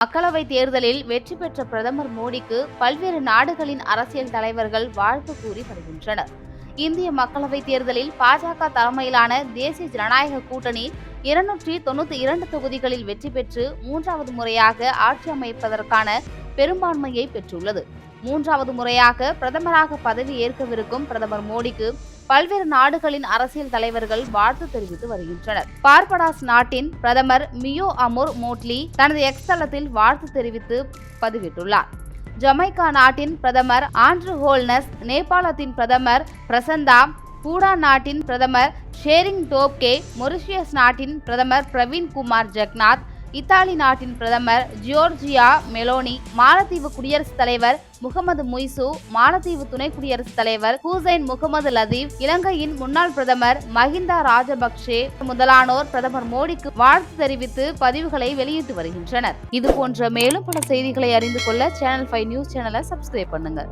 மக்களவை தேர்தலில் வெற்றி பெற்ற பிரதமர் மோடிக்கு பல்வேறு நாடுகளின் அரசியல் தலைவர்கள் வாழ்த்து கூறி வருகின்றனர். இந்திய மக்களவை தேர்தலில் பாஜக தலைமையிலான தேசிய ஜனநாயக கூட்டணி 292 தொகுதிகளில் வெற்றி பெற்று மூன்றாவது முறையாக ஆட்சி அமைப்பதற்கான பெரும்பான்மையை பெற்றுள்ளது. மூன்றாவது முறையாக பிரதமராக பதவி ஏற்கவிருக்கும் பிரதமர் மோடிக்கு பல்வேறு நாடுகளின் அரசியல் தலைவர்கள் வாழ்த்து தெரிவித்து வருகின்றனர். பார்படாஸ் நாட்டின் பிரதமர் மியோ அமோர் மோட்லி தனது எக்ஸ் தளத்தில் வாழ்த்து தெரிவித்து பதிவிட்டுள்ளார். ஜமைக்கா நாட்டின் பிரதமர் ஆண்ட்ரூ ஹோல்னஸ், நேபாளத்தின் பிரதமர் பிரசந்தா, பூடான் நாட்டின் பிரதமர் ஷேரிங் டோப்கே, மொரிஷியஸ் நாட்டின் பிரதமர் பிரவீன் குமார் ஜக்நாத், இத்தாலி நாட்டின் பிரதமர் ஜியோர்ஜியா மெலோனி, மாலத்தீவு குடியரசுத் தலைவர் முகமது முய்சு, மாலத்தீவு துணை குடியரசுத் தலைவர் ஹுசைன் முகமது லதீப், இலங்கையின் முன்னாள் பிரதமர் மஹிந்தா ராஜபக்சே முதலானோர் பிரதமர் மோடிக்கு வாழ்த்து தெரிவித்து பதிவுகளை வெளியிட்டு வருகின்றனர். இதுபோன்ற மேலும் பல செய்திகளை அறிந்து கொள்ள சேனல் 5 நியூஸ் சேனலை சப்ஸ்கிரைப் பண்ணுங்க.